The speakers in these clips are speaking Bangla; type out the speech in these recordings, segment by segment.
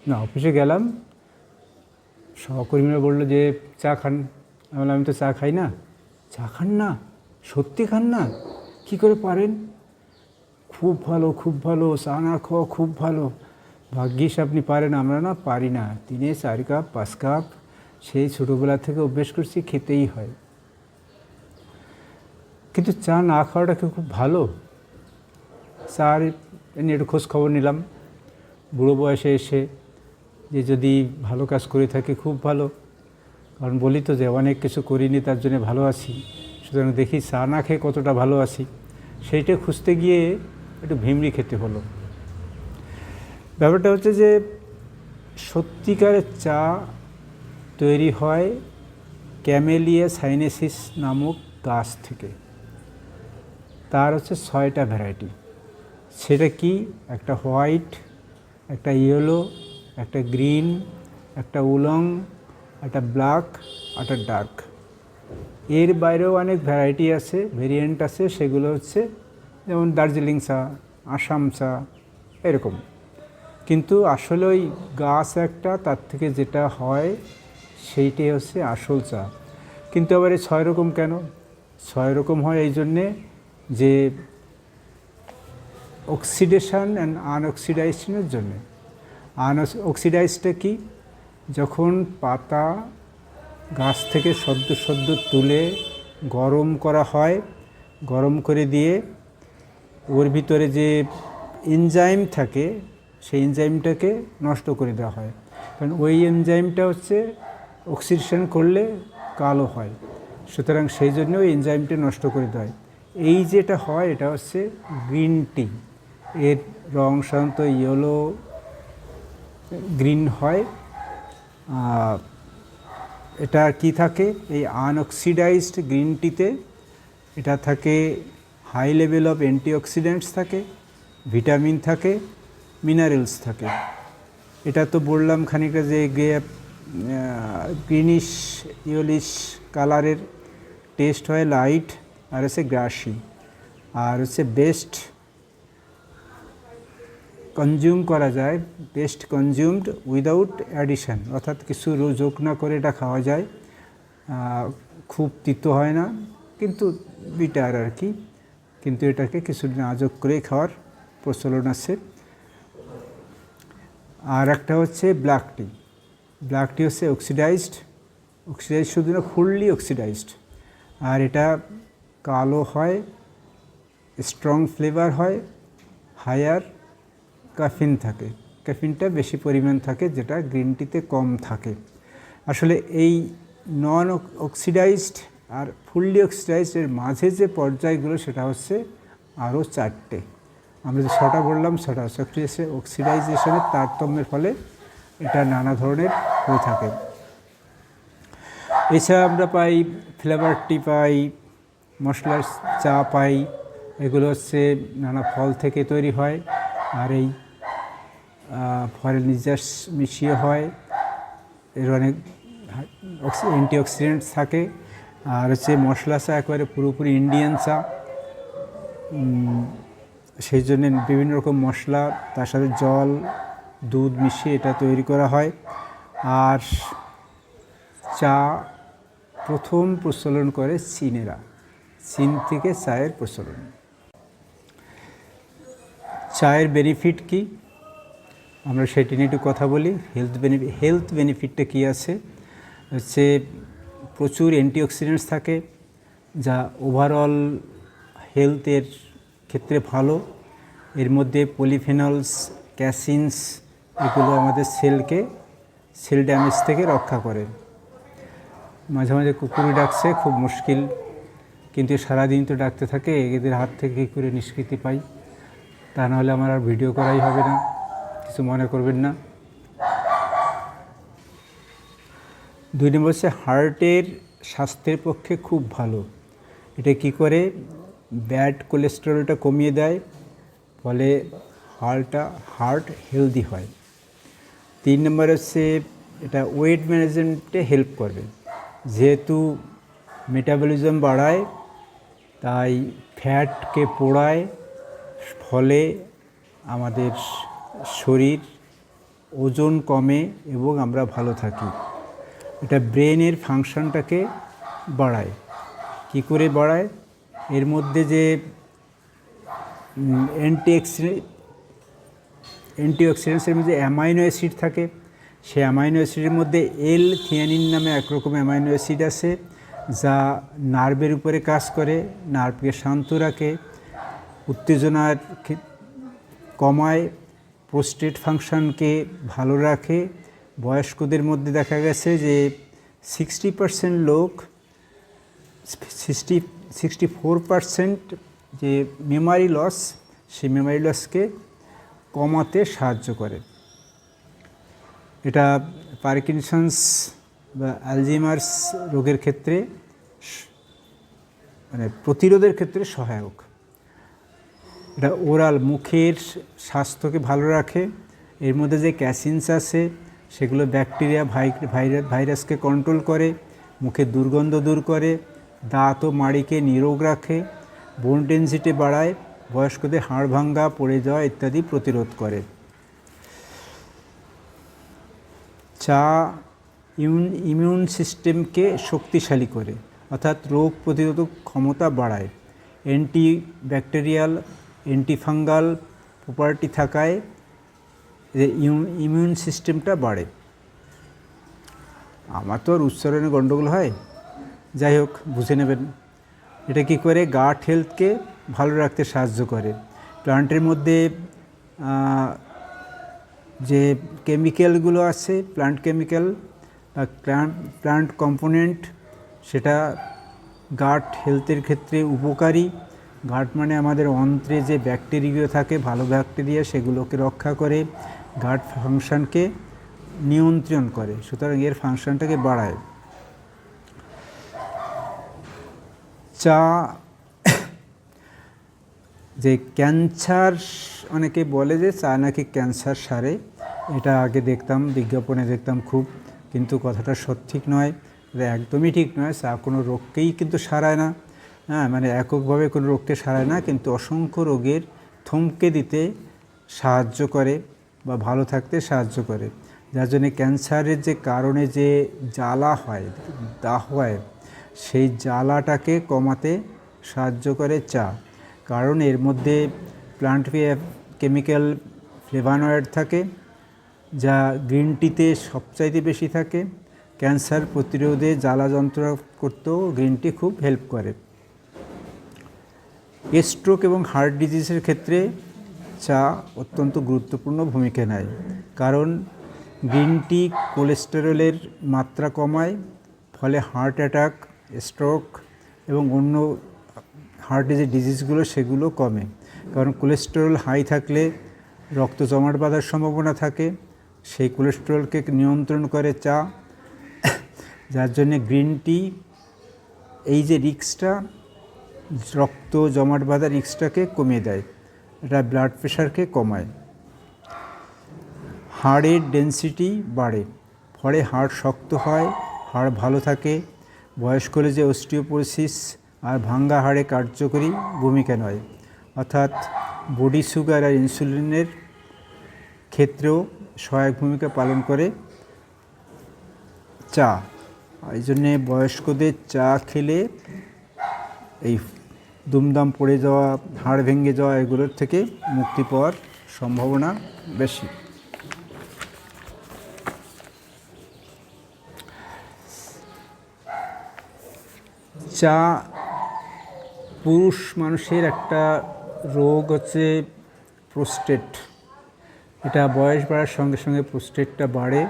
না, অফিসে গেলাম, সহকর্মীরা বললো যে চা খান। আমি বললাম আমি তো চা খাই না। চা খান না? সত্যি খান না? কী করে পারেন? খুব ভালো, খুব ভালো, চা না খাওয়া খুব ভালো। ভাগ্যিস আপনি পারেন, আমরা না পারি না। দিনে 4 কাপ 5 কাপ সেই ছোটোবেলা থেকে অভ্যেস করছি, খেতেই হয়। কিন্তু চা না খাওয়াটা কি খুব ভালো? চার নিয়ে একটু খোঁজ খবর নিলাম বুড়ো বয়সে এসে, যে যদি ভালো কাজ করে থাকি খুব ভালো। কারণ বলি তো যে অনেক কিছু করিনি, তার জন্য ভালো আছি। সুতরাং দেখি চা না খেয়ে কতটা ভালো আছি। সেইটা খুঁজতে গিয়ে একটু ভিমরি খেতে হলো। ব্যাপারটা হচ্ছে যে সত্যিকারের চা তৈরি হয় ক্যামেলিয়া সাইনেসিস নামক গাছ থেকে। তার হচ্ছে 6টা ভ্যারাইটি। সেটা কি? একটা হোয়াইট, একটা ইয়েলো, একটা গ্রিন, একটা উলং, একটা ব্ল্যাক, একটা ডার্ক। এর বাইরেও অনেক ভ্যারাইটি আছে, ভেরিয়েন্ট আছে। সেগুলো হচ্ছে যেমন দার্জিলিং চা, আসাম চা, এরকম। কিন্তু আসলে ওই গাছ একটা, তার থেকে যেটা হয় সেইটাই হচ্ছে আসল চা। কিন্তু আবার এই 6 রকম কেন? 6 রকম হয় এই জন্যে যে অক্সিডেশন অ্যান্ড আনঅক্সিডাইজেশনের জন্যে। আনঅক্সিডাইজটা কি? যখন পাতা গাছ থেকে সদ্য তুলে গরম করা হয়, গরম করে দিয়ে ওর ভিতরে যে এনজাইম থাকে সেই এনজাইমটাকে নষ্ট করে দেওয়া হয়। কারণ ওই এনজাইমটা হচ্ছে অক্সিডেশন করলে কালো হয়। সুতরাং সেই জন্য ওই এনজাইমটা নষ্ট করে দেওয়া হয়। এই যেটা হয় এটা হচ্ছে গ্রিন টি। এর রং সাধারণত ইয়েলো গ্রিন হয়। এটা কি থাকে? এই আনঅক্সিডাইজড গ্রিন টিতে এটা থাকে হাই লেভেল অফ অ্যান্টিঅক্সিডেন্টস থাকে, ভিটামিন থাকে, মিনারেলস থাকে। এটা তো বললাম খানিকটা যে গ্রিনিশ ইয়েলিশ কালারের, টেস্ট হয় লাইট, আর হচ্ছে গ্রাসি, আর হচ্ছে বেস্ট কনজিউম করা যায়, বেস্ট কনজিউমড উইদাউট অ্যাডিশন, অর্থাৎ কিছু যোগ না করে এটা খাওয়া যায়। খুব তিতো হয় না, কিন্তু বিটার আর কি। কিন্তু এটাকে কিছুদিন আযোগ করেই খাওয়ার প্রচলন আছে। আর একটা হচ্ছে ব্ল্যাক টি। ব্ল্যাক টি হচ্ছে অক্সিডাইজড শুধু না, ফুললি অক্সিডাইজড। আর এটা কালো হয়, স্ট্রং ফ্লেভার হয়, হায়ার ক্যাফিন থাকে। ক্যাফিনটা বেশি পরিমাণ থাকে, যেটা গ্রিন টিতে কম থাকে। আসলে এই নন অক্সিডাইজড আর ফুললি অক্সিডাইজড এর মাঝে যে পর্যায়গুলো, সেটা হচ্ছে আরও 4টে। আমরা যে 6টা বললাম, সেটা হচ্ছে অক্সিডাইজেশনের তারতম্যের ফলে এটা নানা ধরনের হয়ে থাকে। এছাড়া আমরা পাই ফ্লেভার টি, পাই মশলার চা পাই। এগুলো হচ্ছে নানা ফল থেকে তৈরি হয়, আর এই ফলের নির্যাস মিশিয়ে হয়। এর অনেক অ্যান্টিঅক্সিডেন্টস থাকে। আর হচ্ছে মশলা চা একেবারে পুরোপুরি ইন্ডিয়ান চা, সেই জন্যে বিভিন্ন রকম মশলা, তার সাথে জল, দুধ মিশিয়ে এটা তৈরি করা হয়। আর চা প্রথম প্রচলন করে চীনেরা। চীন থেকে চায়ের প্রচলন। চায়ের বেনিফিট কি, আমরা সেটি নিয়ে একটু কথা বলি। হেলথ বেনিফিটটা কী আছে? হচ্ছে প্রচুর অ্যান্টিঅক্সিডেন্টস থাকে, যা ওভারঅল হেলথের ক্ষেত্রে ভালো। এর মধ্যে পলিফেনলস, ক্যাসিনস, এগুলো আমাদের সেল ড্যামেজ থেকে রক্ষা করে। মাঝে মাঝে কুকুরই ডাকছে, খুব মুশকিল, কিন্তু সারাদিন তো ডাকতে থাকে। এদের হাত থেকে কী করে নিষ্কৃতি পাই? তা নাহলে আমার আর ভিডিও করাই হবে না, কিছু মনে করবেন না। 2 নম্বর হচ্ছে হার্টের স্বাস্থ্যের পক্ষে খুব ভালো। এটা কি করে? ব্যাড কোলেস্টেরলটা কমিয়ে দেয়, ফলে হার্ট হেলদি হয়। 3 নম্বর হচ্ছে এটা ওয়েট ম্যানেজমেন্টে হেল্প করবে। যেহেতু মেটাবলিজম বাড়ায়, তাই ফ্যাটকে পোড়ায়, ফলে আমাদের শরীর ওজন কমে এবং আমরা ভালো থাকি। এটা ব্রেনের ফাংশনটাকে বাড়ায়। কি করে বাড়ায়? এর মধ্যে যে অ্যান্টিঅক্সিডেন্টসের মধ্যে অ্যামাইনো অ্যাসিড থাকে, সেই অ্যামাইনো অ্যাসিডের মধ্যে এল থিয়ানিন নামে একরকম অ্যামাইনো অ্যাসিড আছে, যা নার্ভের উপরে কাজ করে, নার্ভকে শান্ত রাখে, উত্তেজনার কমায়, প্রোস্টেট ফাংশনকে ভালো রাখে। বয়স্কদের মধ্যে দেখা গেছে যে 60% লোক 64% যে মেমারি লস, সেই মেমারি লসকে কমাতে সাহায্য করে। এটা পার্কিনসন্স বা অ্যালঝেইমার্স রোগের ক্ষেত্রে মানে প্রতিরোধের ক্ষেত্রে সহায়ক। এটা ওরাল মুখের স্বাস্থ্যকে ভালো রাখে। এর মধ্যে যে ক্যাসিনস আছে সেগুলো ব্যাকটেরিয়া ভাইরাসকে কন্ট্রোল করে, মুখের দুর্গন্ধ দূর করে, দাঁত ও মাড়িকে নিরোগ রাখে, বোন ডেনসিটি বাড়ায়, বয়স্কদের হাড় ভাঙ্গা, পড়ে যাওয়া ইত্যাদি প্রতিরোধ করে। চা ইমিউন সিস্টেমকে শক্তিশালী করে, অর্থাৎ রোগ প্রতিরোধক ক্ষমতা বাড়ায়। অ্যান্টিব্যাকটেরিয়াল, অ্যান্টিফাঙ্গাল প্রপার্টি থাকায় ইমিউন সিস্টেমটা বাড়ে। আমার তো আর উচ্চারণে গণ্ডগোল হয়, যাই হোক বুঝে নেবেন। এটা কী করে? গাট হেলথকে ভালো রাখতে সাহায্য করে। প্লান্টের মধ্যে যে কেমিক্যালগুলো আছে, প্লান্ট কেমিক্যাল বা প্লান্ট কম্পোনেন্ট, সেটা গাট হেলথের ক্ষেত্রে উপকারী। গাট মানে আমাদের অন্ত্রে যে ব্যাকটেরিয়া থাকে, ভালো ব্যাকটেরিয়া, সেগুলোকে রক্ষা করে, গাট ফাংশনকে নিয়ন্ত্রণ করে, সুতরাং এর ফাংশনটাকে বাড়ায়। চা যে ক্যান্সার, অনেকে বলে যে চা নাকি ক্যান্সার সারে, এটা আগে দেখতাম, বিজ্ঞাপনে দেখতাম খুব, কিন্তু কথাটা সঠিক নয়, এটা একদমই ঠিক নয়। চা কোনো রোগকেই কিন্তু সারায় না, হ্যাঁ, মানে এককভাবে কোনো রোগকে সারায় না, কিন্তু অসংখ্য রোগের থমকে দিতে সাহায্য করে বা ভালো থাকতে সাহায্য করে। যার জন্যে ক্যান্সারের যে কারণে যে জ্বালা হয়, দাহ হয়, সেই জ্বালাটাকে কমাতে সাহায্য করে চা। কারণ এর মধ্যে প্লান্ট কেমিক্যাল ফ্লেভানয়েড থাকে, যা গ্রিন টিতে সবচাইতে বেশি থাকে। ক্যান্সার প্রতিরোধে, জ্বালা যন্ত্রণা করতেও গ্রিন টি খুব হেল্প করে। স্ট্রোক এবং হার্ট ডিজিজের ক্ষেত্রে চা অত্যন্ত গুরুত্বপূর্ণ ভূমিকা নেয়, কারণ গ্রিন টি কোলেস্টেরলের মাত্রা কমায়, ফলে হার্ট অ্যাটাক, স্ট্রোক এবং অন্য হার্টে যে ডিজিজগুলো সেগুলো কমে। কারণ কোলেস্টেরল হাই থাকলে রক্ত জমাট বাঁধার সম্ভাবনা থাকে, সেই কোলেস্টেরলকে নিয়ন্ত্রণ করে চা। যার জন্যে গ্রিন টি এই যে রিস্কটা, রক্ত জমাট বাঁধার রিস্কটাকে কমিয়ে দেয়, এটা ব্লাড প্রেশারকে কমায়। হাড়ের ডেনসিটি বাড়ে, ফলে হাড় শক্ত হয়, হাড় ভালো থাকে। বয়স্ক হলে যে অস্টিওপোরোসিস আর ভাঙ্গা হাড়ে কার্যকরী ভূমিকা নেয়, অর্থাৎ বডি সুগার আর ইনসুলিনের ক্ষেত্রেও সহায়ক ভূমিকা পালন করে চা। এই জন্যে বয়স্কদের চা খেলে এই দুমদাম পড়ে যাওয়া, হাড় ভেঙে যাওয়া, এগুলোর থেকে মুক্তি পাওয়ার সম্ভাবনা বেশি। চা, পুরুষ মানুষের একটা রোগ হচ্ছে প্রোস্টেট। এটা বয়স বাড়ার সঙ্গে সঙ্গে প্রোস্টেটটা বাড়ে,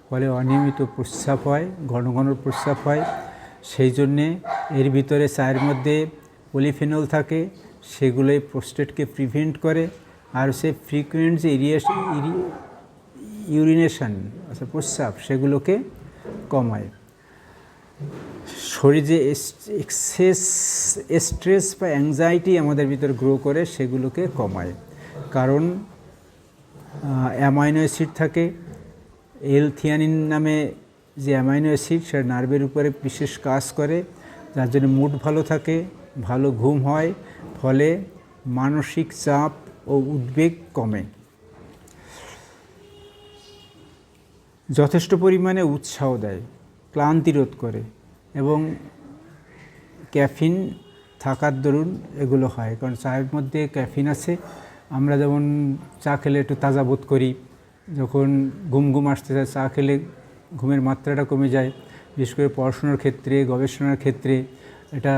ফলে অনিয়মিত প্রস্রাব হয়, ঘন ঘন প্রস্রাব হয়। সেই জন্যে এর ভিতরে চায়ের মধ্যে পলিফেনল থাকে, সেগুলোই প্রোস্টেটকে প্রিভেন্ট করে। আর সে ফ্রিকুয়েন্ট যে ইউরিনেশন, অর্থাৎ প্রস্রাব, সেগুলোকে কমায়। শরীরে যে এক্সেস স্ট্রেস বা অ্যাংজাইটি আমাদের ভিতরে গ্রো করে, সেগুলোকে কমায়। কারণ অ্যামাইনো অ্যাসিড থাকে, এল থিয়ানিন নামে যে অ্যামাইনো অ্যাসিড, সেটা নার্ভের উপরে বিশেষ কাজ করে, যার জন্য মুড ভালো থাকে, ভালো ঘুম হয়, ফলে মানসিক চাপ ও উদ্বেগ কমে। যথেষ্ট পরিমাণে উৎসাহ দেয়, ক্লান্তি রোধ করে এবং ক্যাফিন থাকার দরুন এগুলো হয়। কারণ চায়ের মধ্যে ক্যাফিন আছে। আমরা যেমন চা খেলে একটু তাজা বোধ করি, যখন ঘুম আসতে যায় চা খেলে ঘুমের মাত্রাটা কমে যায়। বিশেষ করে পড়াশোনার ক্ষেত্রে, গবেষণার ক্ষেত্রে এটা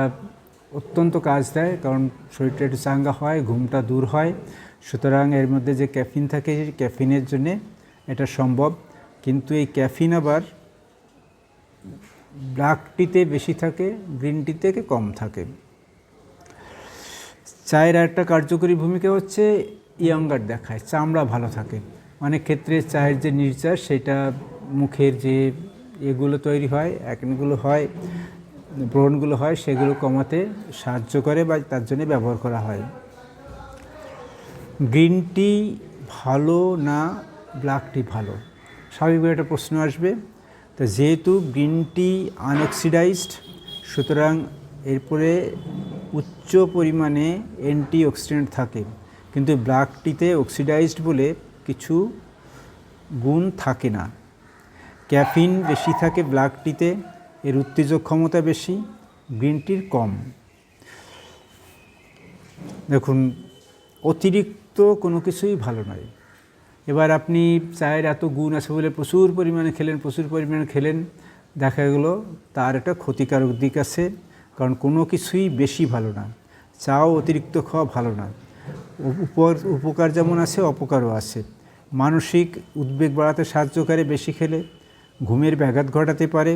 অত্যন্ত কাজ দেয়, কারণ শরীরটা একটু চাঙ্গা হয়, ঘুমটা দূর হয়। সুতরাং এর মধ্যে যে ক্যাফিন থাকে, সেই ক্যাফিনের জন্যে এটা সম্ভব। কিন্তু এই ক্যাফিন আবার ব্ল্যাক টিতে বেশি থাকে, গ্রিন টি থেকে কম থাকে। চায়ের একটা কার্যকরী ভূমিকা হচ্ছে ইয়াঙ্গার দেখায়, চামড়া ভালো থাকে। অনেক ক্ষেত্রে চায়ের যে নির্যাস, সেটা মুখের যে এগুলো তৈরি হয়, অ্যাকনেগুলো হয়, ব্রণগুলো হয়, সেগুলো কমাতে সাহায্য করে বা তার জন্য ব্যবহার করা হয়। গ্রিন টি ভালো না ব্ল্যাক টি ভালো, স্বাভাবিকভাবে একটা প্রশ্ন আসবে। তো যেহেতু গ্রিন টি আনঅক্সিডাইজড, সুতরাং এরপরে উচ্চ পরিমাণে অ্যান্টিঅক্সিডেন্ট থাকে। কিন্তু ব্ল্যাক টিতে অক্সিডাইজড বলে কিছু গুণ থাকে না। ক্যাফিন বেশি থাকে ব্ল্যাক টিতে, এর উত্তেজক ক্ষমতা বেশি, গ্রিন টির কম। দেখুন, অতিরিক্ত কোনো কিছুই ভালো নয়। এবার আপনি চায়ের এত গুণ আছে বলে প্রচুর পরিমাণে খেলেন, দেখা গেলো তার একটা ক্ষতিকারক দিক আছে। কারণ কোনো কিছুই বেশি ভালো না, চাও অতিরিক্ত খাওয়া ভালো না। উপকার যেমন আছে, অপকারও আছে। মানসিক উদ্বেগ বাড়াতে সাহায্য করে বেশি খেলে, ঘুমের ব্যাঘাত ঘটাতে পারে,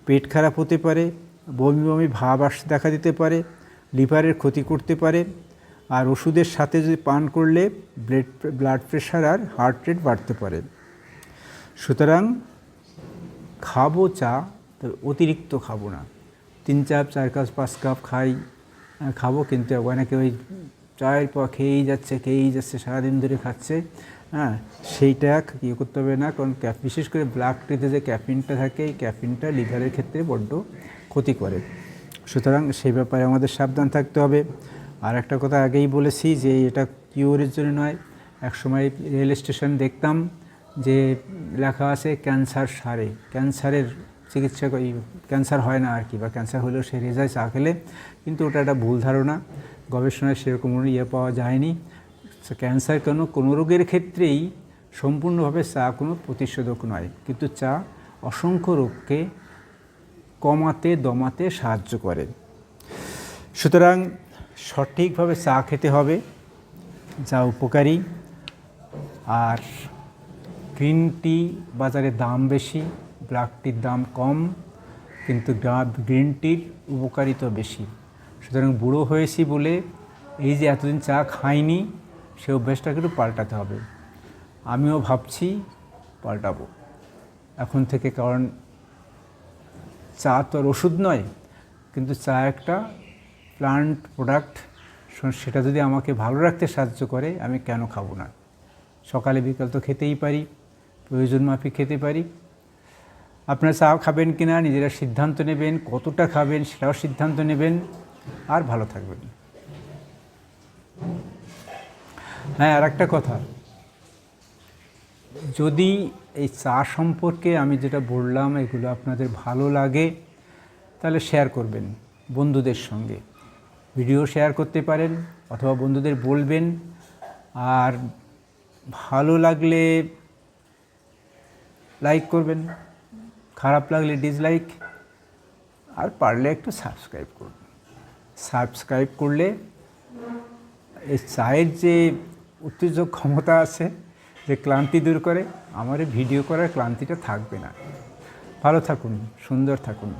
পেট খারাপ হতে পারে, বমি বমি ভাব দেখা দিতে পারে, লিভারের ক্ষতি করতে পারে। আর ওষুধের সাথে যদি পান করলে ব্লাড প্রেশার আর হার্ট রেট বাড়তে পারে। সুতরাং খাবো চা, তবে অতিরিক্ত খাবো না। 3 কাপ 4 কাপ 5 কাপ খাবো, কিন্তু অনেকে ওই চায়ের পর খেয়েই যাচ্ছে সারাদিন ধরে খাচ্ছে। সেইটা ইয়ে করতে হবে না। কারণ বিশেষ করে ব্ল্যাক টিতে যে ক্যাফিনটা থাকে, এই ক্যাফিনটা লিভারের ক্ষেত্রে বড্ড ক্ষতি করে। সুতরাং সেই ব্যাপারে আমাদের সাবধান থাকতে হবে। আর একটা কথা আগেই বলেছি যে এটা কিওরের জন্য নয়। একসময় রেল স্টেশন দেখতাম যে লেখা আছে ক্যান্সার সারে, ক্যান্সারের চিকিৎসা, ক্যান্সার হয় না আর কি, বা ক্যান্সার হলেও সেরে যায় চা খেলে। কিন্তু ওটা একটা ভুল ধারণা, গবেষণায় সেরকম কোনো পাওয়া যায়নি। ক্যান্সার কোনো রোগের ক্ষেত্রেই সম্পূর্ণভাবে চা কোনো প্রতিষেধক নয়, কিন্তু চা অসংখ্য রোগকে দমাতে সাহায্য করে। সুতরাং সঠিকভাবে চা খেতে হবে, যা উপকারী। আর গ্রিন টি বাজারে দাম বেশি, ব্ল্যাক টির দাম কম, কিন্তু গ্রিন টির উপকারিতা বেশি। সুতরাং বুড়ো হয়েছি বলে এই যে এতদিন চা খাইনি, সে অভ্যাসটাকে একটু পাল্টাতে হবে। আমিও ভাবছি পাল্টাবো এখন থেকে। কারণ চা তো আর ওষুধ নয়, কিন্তু চা একটা প্লান্ট প্রোডাক্ট। সেটা যদি আমাকে ভালো রাখতে সাহায্য করে, আমি কেন খাবো না? সকালে বিকাল তো খেতেই পারি, প্রয়োজন মাফিক খেতে পারি। আপনারা চা খাবেন কিনা নিজেরা সিদ্ধান্ত নেবেন, কতটা খাবেন সেটাও সিদ্ধান্ত নেবেন, আর ভালো থাকবেন। হ্যাঁ, আর একটা কথা, যদি এই চা সম্পর্কে আমি যেটা বললাম এগুলো আপনাদের ভালো লাগে, তাহলে শেয়ার করবেন বন্ধুদের সঙ্গে। ভিডিও শেয়ার করতে পারেন অথবা বন্ধুদের বলবেন। আর ভালো লাগলে লাইক করবেন, খারাপ লাগলে ডিসলাইক, আর পারলে একটু সাবস্ক্রাইব করুন। সাবস্ক্রাইব করলে এই চায়ের যে উত্তেজক ক্ষমতা আছে, যে ক্লান্তি দূর করে, আমার ভিডিও করার ক্লান্তিটা থাকবে না। ভালো থাকুন, সুন্দর থাকুন।